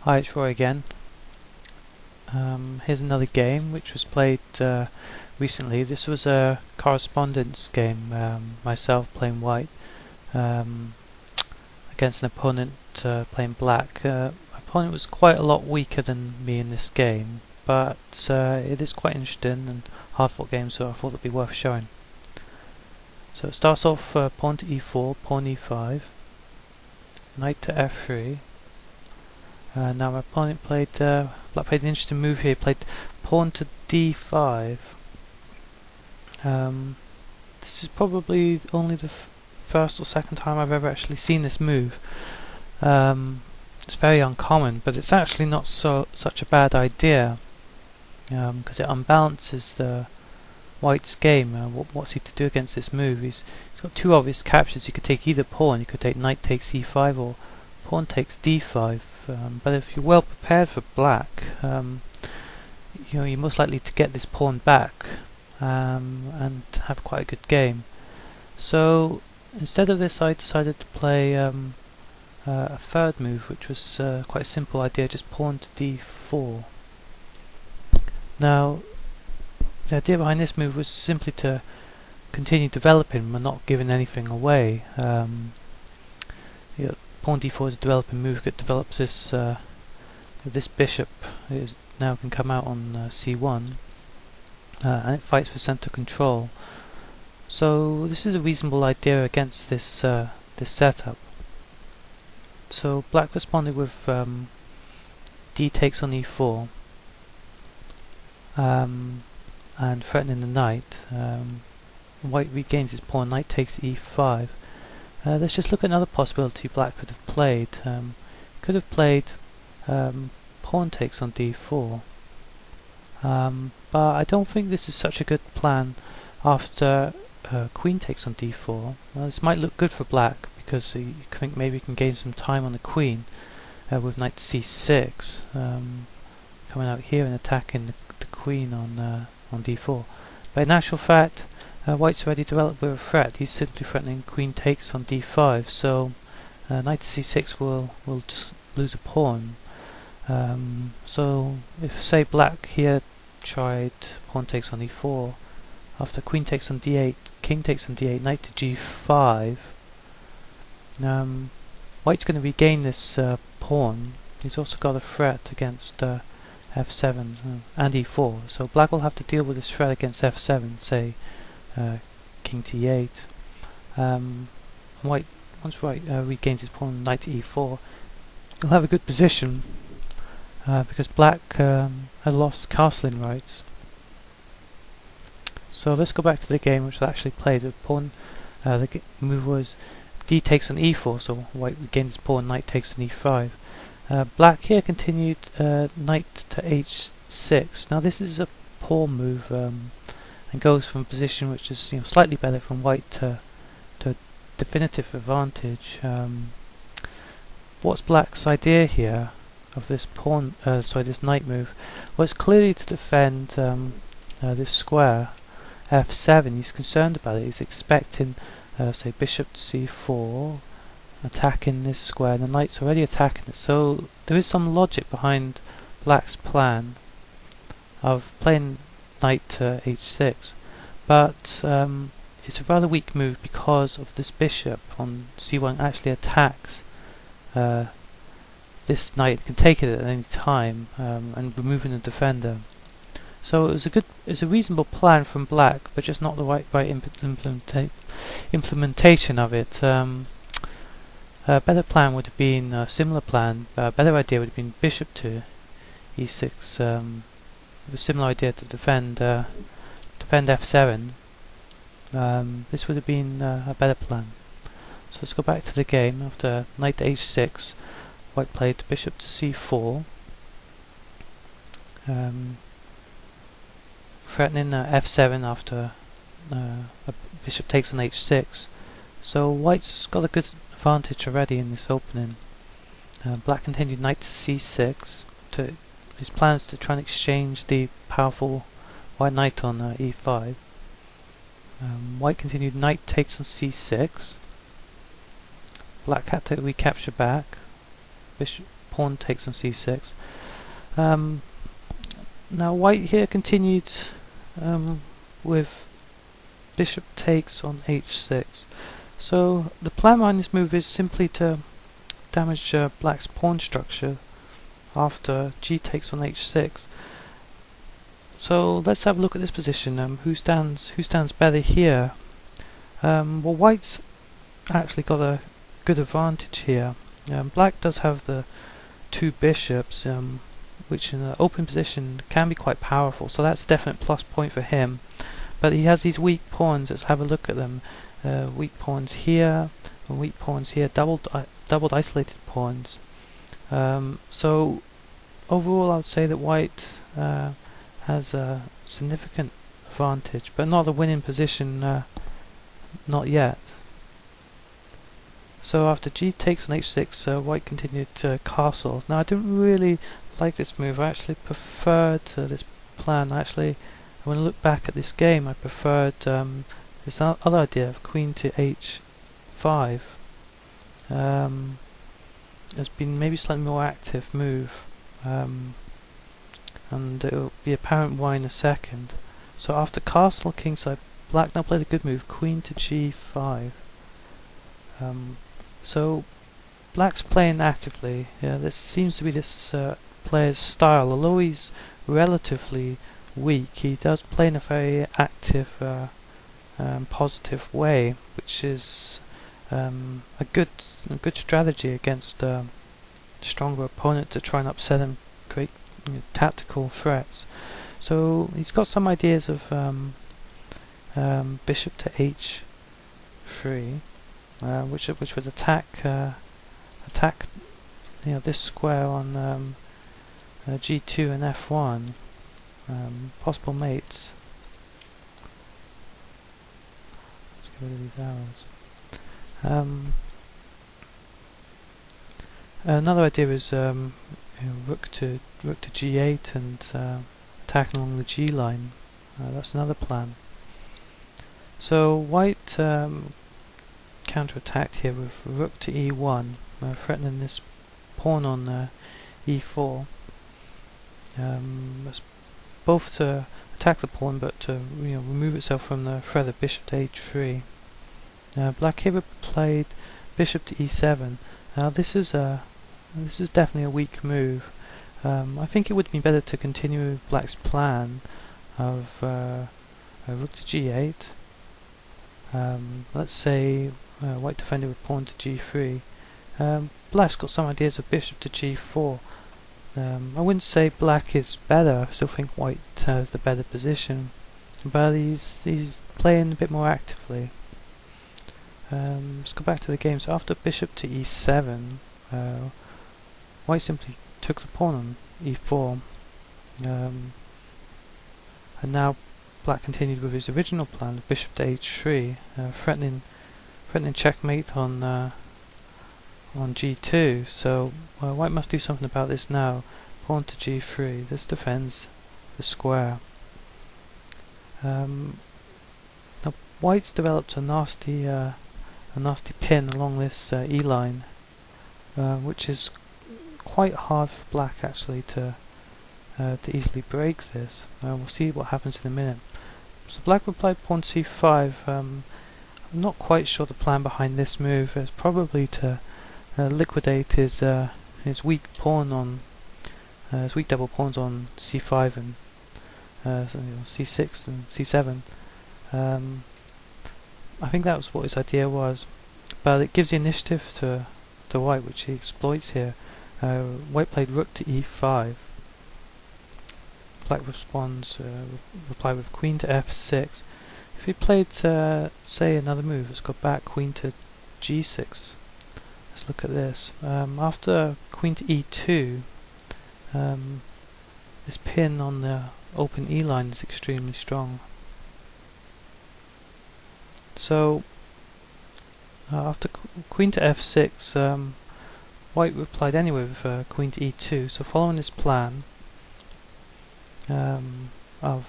Hi, it's Roy again. Here's another game which was played recently. This was a correspondence game, myself playing white against an opponent playing black. My opponent was quite a lot weaker than me in this game, but it is quite interesting and hard-fought game, so I thought it'd be worth showing. So it starts off pawn to e4, pawn e5, knight to f3. Now my opponent played black played an interesting move here. He played pawn to d5. This is probably only the first or second time I've ever actually seen this move. It's very uncommon, but it's actually not such a bad idea because it unbalances the white's game. What's he to do against this move? He's got two obvious captures. He could take either pawn. He could take knight takes e5 or pawn takes d5. But if you're well prepared for black, you're most likely to get this pawn back and have quite a good game. So instead of this, I decided to play a third move, which was quite a simple idea, just pawn to d4. Now, the idea behind this move was simply to continue developing and not giving anything away. Pawn d4 is a developing move that develops this this bishop now can come out on c1 and it fights for center control. So this is a reasonable idea against this this setup. So black responded with d takes on e4 and threatening the knight. White regains his pawn, knight takes e5. Let's just look at another possibility black could have played. Could have played pawn takes on d4. But I don't think this is such a good plan after queen takes on d4. Well, this might look good for black because you think maybe you can gain some time on the queen with knight c6 coming out here and attacking the queen on d4. But in actual fact, white's already developed with a threat. He's simply threatening queen takes on d5, so knight to c6 will just lose a pawn. So if, say, black here tried pawn takes on e4, after queen takes on d8, king takes on d8, knight to g5, white's going to regain this pawn. He's also got a threat against f7 and e4, so black will have to deal with this threat against f7, say king to e8. White, once white regains his pawn knight to e4, he'll have a good position because black had lost castling rights. So let's go back to the game which was actually played. The pawn, the move was d takes on e4, so white regains his pawn, knight takes on e5. Black here continued knight to h6. Now this is a poor move and goes from a position which is slightly better from white to a definitive advantage. What's black's idea here of this pawn? This knight move? Well, it's clearly to defend this square f7. He's concerned about it. He's expecting, say, bishop to c4, attacking this square, and the knight's already attacking it. So there is some logic behind black's plan of playing knight to h6, but it's a rather weak move because of this bishop on c1 actually attacks this knight. It can take it at any time and removing the defender. So it's a reasonable plan from black, but just not the right implementation of it. A better plan would have been a similar plan. A better idea would have been bishop to e6. A similar idea to defend f7. This would have been a better plan. So let's go back to the game. After knight to h6, white played bishop to c4, threatening f7 after a bishop takes on h6. So white's got a good advantage already in this opening. Black continued knight to c6. His plan is to try and exchange the powerful white knight on e5. White continued knight takes on c6. Black had to recapture back. pawn takes on c6. Now white here continued with bishop takes on h6. So the plan behind this move is simply to damage black's pawn structure after g takes on h6. So let's have a look at this position. Who stands better here? Well, white's actually got a good advantage here. Black does have the two bishops, which in an open position can be quite powerful, so that's a definite plus point for him. But he has these weak pawns. Let's have a look at them. Weak pawns here and weak pawns here, doubled isolated pawns. So overall I would say that white has a significant advantage, but not a winning position, not yet. So after g takes on h6, white continued to castle. Now I didn't really like this move. I actually preferred this plan. Actually, when I look back at this game, I preferred this other idea of queen to h5. Has been maybe slightly more active move, and it will be apparent why in a second. So after castle kingside, black now played a good move, queen to g5. So black's playing actively. Yeah, this seems to be this player's style. Although he's relatively weak, he does play in a very active, positive way, which is a good strategy against a stronger opponent to try and upset him, create tactical threats. So he's got some ideas of bishop to h3, which would attack this square on g2 and f1, possible mates. Let's get rid of these arrows. Another idea is rook to g8 and attacking along the g line. That's another plan. So white counter-attacked here with rook to e1, threatening this pawn on e4. That's both to attack the pawn, but to remove itself from the threat of bishop to h3. Black here played bishop to e7. Now this is definitely a weak move. I think it would be better to continue with black's plan of rook to g8. Let's say white defended with pawn to g3. Black's got some ideas of bishop to g4. I wouldn't say black is better. I still think white has the better position, but he's playing a bit more actively. Let's go back to the game. So after bishop to e7, white simply took the pawn on e4, and now black continued with his original plan, bishop to h3, threatening checkmate on g2. So white must do something about this now. Pawn to g3. This defends the square. Now white's developed a nasty pin along this e line, which is quite hard for black actually to easily break this. We'll see what happens in a minute. So black replied pawn c5. I'm not quite sure the plan behind this move is probably to liquidate his weak pawn on his weak double pawns on c5 and c6 and c7. I think that was what his idea was, but it gives the initiative to white, which he exploits here. White played rook to e5. Black replied with queen to f6. If he played, say, another move, let's go back, queen to g6. Let's look at this. After queen to e2, this pin on the open e line is extremely strong. So after queen to f6, white replied anyway with queen to e2. So following this plan of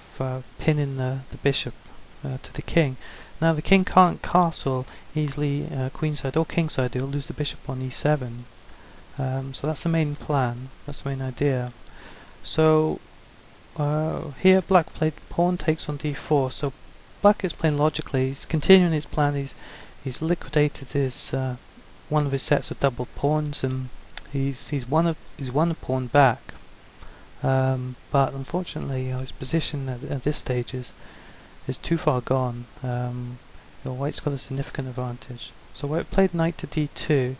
pinning the bishop to the king. Now the king can't castle easily queenside or kingside. He'll lose the bishop on e7. So that's the main plan, that's the main idea. So here black played pawn takes on d4, so black is playing logically, he's continuing his plan, he's liquidated his one of his sets of double pawns, and he's won a pawn back. But unfortunately his position at this stage is too far gone. White's got a significant advantage. So white played knight to d2.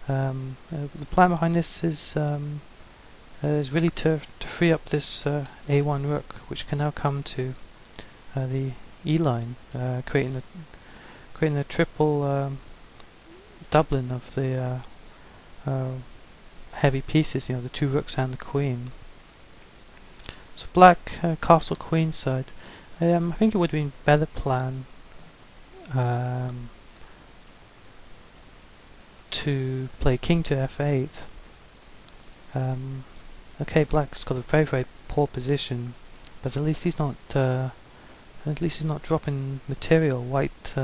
The plan behind this is really to free up this a1 rook, which can now come to the e line, creating a triple doubling of the heavy pieces, the two rooks and the queen. So black castle queenside. I think it would have been better plan to play king to f8. Okay, black's got a very poor position, but at least he's not dropping material. White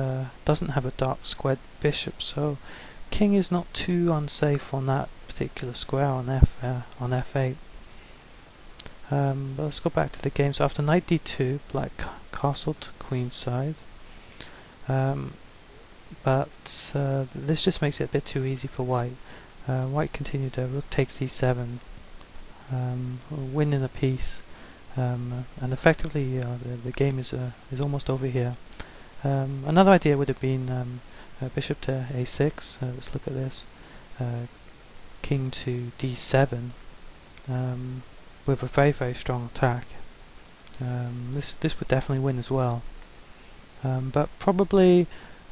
doesn't have a dark squared bishop, so king is not too unsafe on that particular square on f8. But let's go back to the game. So after knight d2, black castled queenside. But this just makes it a bit too easy for white. White continued rook takes e7, winning a piece, and effectively the game is almost over here. Another idea would have been bishop to a6. Let's look at this. King to d7, with a very strong attack. This would definitely win as well. But probably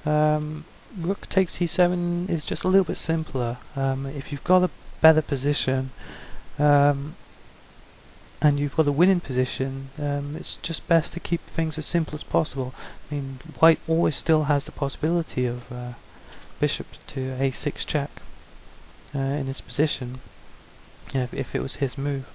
rook takes e7 is just a little bit simpler. If you've got a better position and you've got a winning position, it's just best to keep things as simple as possible. I mean, white always still has the possibility of bishop to a6 check in his position, if it was his move.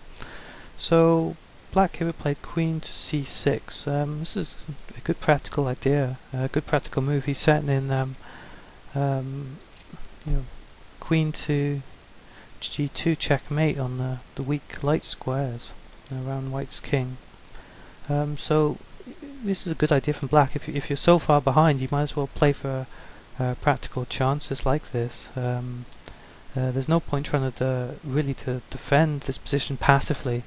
So black here played queen to c6. This is a good practical idea, a good practical move. He's setting in queen to g2 checkmate on the weak light squares around white's king. So this is a good idea from black. If you're so far behind, you might as well play for practical chances like this. There's no point trying to really defend this position passively.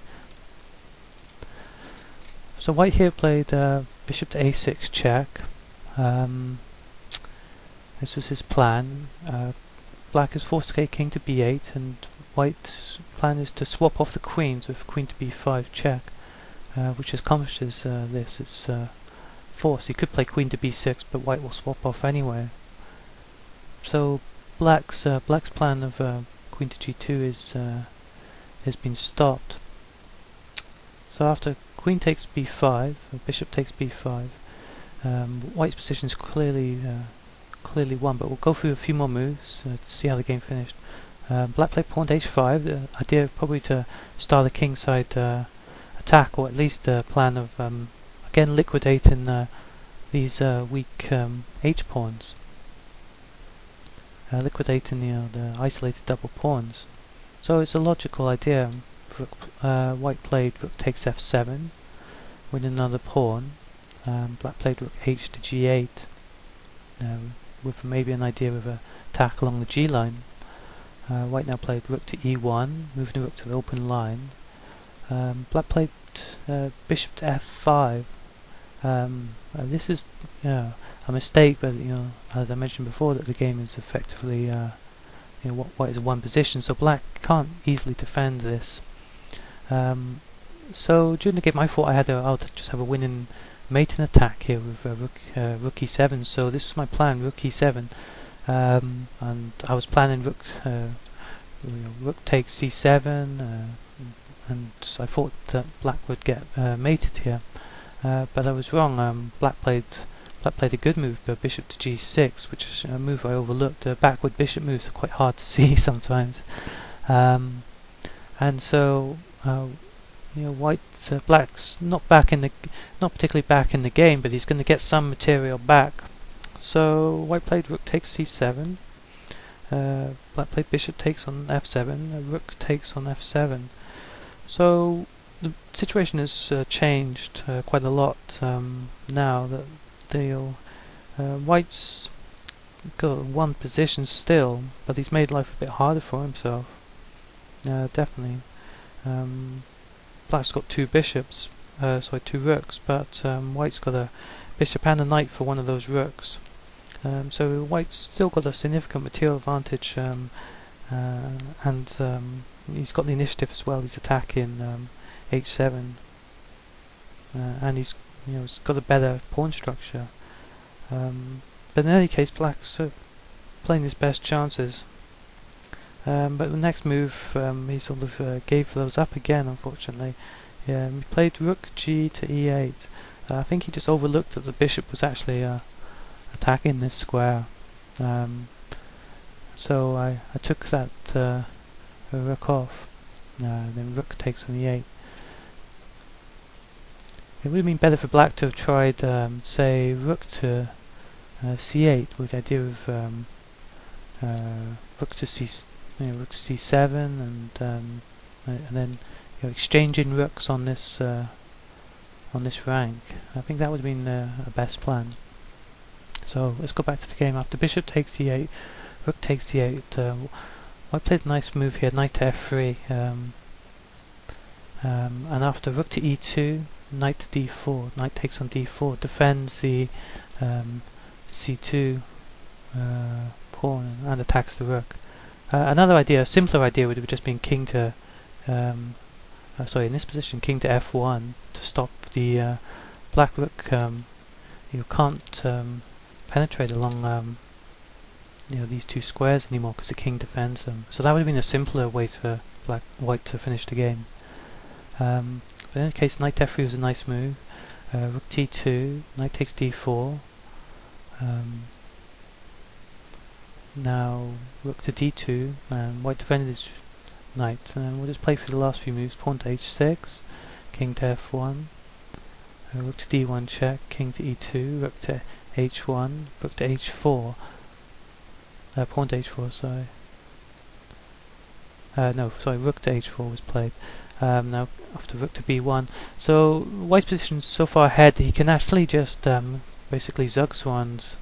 So white here played bishop to a6 check. This was his plan. Black is forced to get king to b8, and white's plan is to swap off the queens with queen to b5 check, which accomplishes this. It's forced. He could play queen to b6, but white will swap off anyway. So black's plan of queen to g2 has been stopped. So after queen takes b5, bishop takes b5, white's position is clearly won, but we'll go through a few more moves to see how the game finished. Black played pawn to h5, the idea probably to start a kingside attack, or at least a plan of again liquidating these weak h-pawns, liquidating the isolated double pawns. So it's a logical idea. White played rook takes f7, winning another pawn. Black played rook h to g8, with maybe an idea of an attack along the g line. White now played rook to e1, moving the rook to the open line. Black played bishop to f5. This is a mistake, but as I mentioned before, that the game is effectively white is in one position, so black can't easily defend this. So during the game I thought I'll just have a winning mating attack here with rook e7. So this is my plan, rook e7, and I was planning rook takes c7, and I thought that black would get mated here, but I was wrong. Black played a good move, bishop to g6, which is a move I overlooked. Backward bishop moves are quite hard to see sometimes, and so black's not particularly back in the game, but he's going to get some material back. So white played rook takes c7. black played bishop takes on f7, rook takes on f7. So the situation has changed quite a lot now that white's got one position still, but he's made life a bit harder for himself. Definitely. Black's got two bishops, two rooks, but white's got a bishop and a knight for one of those rooks. So white's still got a significant material advantage, and he's got the initiative as well. He's attacking h7, and he's got a better pawn structure. But in any case, black's playing his best chances. But the next move, he sort of gave those up again, unfortunately. He played rook g to e8. I think he just overlooked that the bishop was actually attacking this square. So I took that rook off. Then rook takes on e8. It would have been better for black to have tried, say, rook to c8 with the idea of rook to rook c7 and then exchanging rooks on this rank. I think that would have been a best plan. So let's go back to the game. After bishop takes e8, rook takes e8. I played a nice move here, knight to f3, and after rook to e2, knight to d4. Knight takes on d4, defends the c2 pawn and attacks the rook. Another idea, a simpler idea, would have just been king to in this position, king to f1 to stop the black rook. You can't penetrate along these two squares anymore because the king defends them. So that would have been a simpler way for white to finish the game. But in any case, knight f3 was a nice move. Rook t2, knight takes d4. Now rook to d2, and white defended his knight. And we'll just play through the last few moves. Pawn to h6, king to f1, rook to d1 check, king to e2, rook to h1, rook to h4, pawn to h4, sorry. Rook to h4 was played. Now after rook to b1. So white's position is so far ahead that he can actually just basically Zugzwan's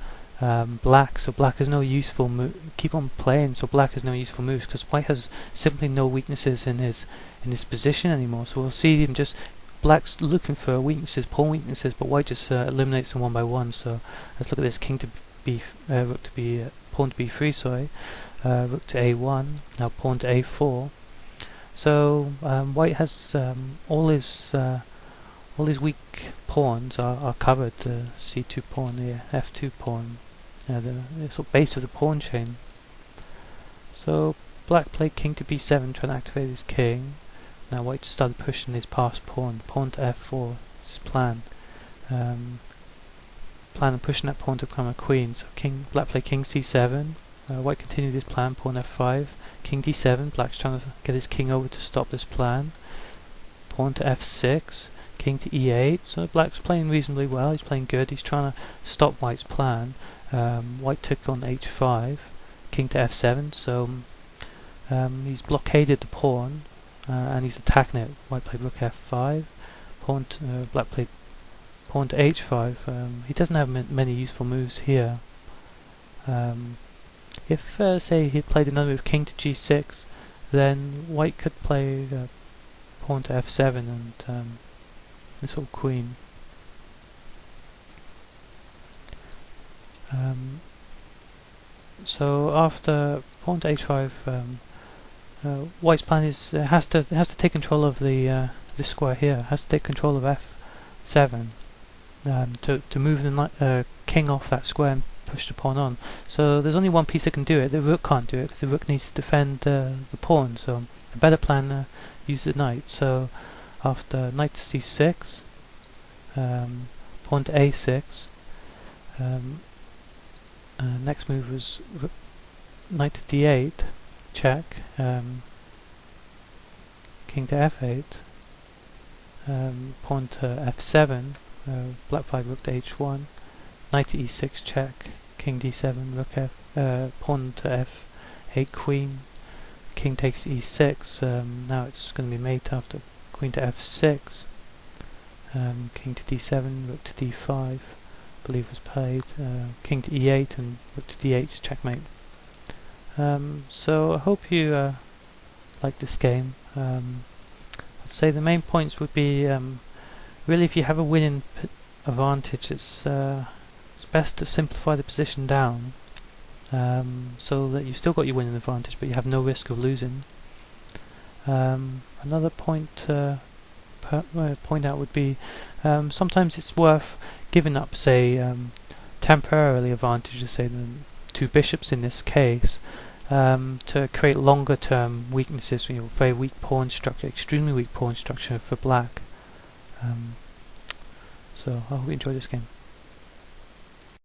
black, so black has no useful keep on playing, so black has no useful moves because white has simply no weaknesses in his position anymore. So we'll see him just, black's looking for weaknesses, pawn weaknesses, but white just eliminates them one by one. So let's look at this: king to b, rook to b, pawn to b3, sorry, rook to a1, now pawn to a4. So white has all his weak pawns are covered. The c2 pawn, the f2 pawn, the sort of base of the pawn chain. So black played king to b7, trying to activate his king. Now white just started pushing his passed pawn to f4. This is plan of pushing that pawn to become a queen. So black played king c7. White continued his plan, pawn f5, king d7. Black's trying to get his king over to stop this plan. Pawn to f6. King to e8, so black's playing reasonably well, he's playing good, he's trying to stop white's plan. White took on h5, king to f7, so he's blockaded the pawn and he's attacking it. White played rook f5, black played pawn to h5. He doesn't have many useful moves here. If say he played another move, king to g6, then white could play pawn to f7 and this whole queen. So after pawn to h5, white's plan is has to take control of the this square here. Has to take control of f7 to move the king off that square and push the pawn on. So there's only one piece that can do it. The rook can't do it because the rook needs to defend the pawn. So a better plan use the knight. So after knight to c6, pawn to a6, next move was knight to d8, check, king to f8, pawn to f7, black played rook to h1, knight to e6 check, king d7, rook f, pawn to e8 queen. King takes e6. Now it's going to be mate after queen to f6. King to d7, rook to d5, I believe was played. King to e8 and rook to d8 checkmate. So I hope you like this game. I'd say the main points would be really if you have a winning advantage, it's best to simplify the position down so that you've still got your winning advantage but you have no risk of losing. Another point point out would be sometimes it's worth giving up, say, temporarily advantages, say the two bishops in this case, to create longer term weaknesses, very weak pawn structure, extremely weak pawn structure for black. So I hope you enjoy this game.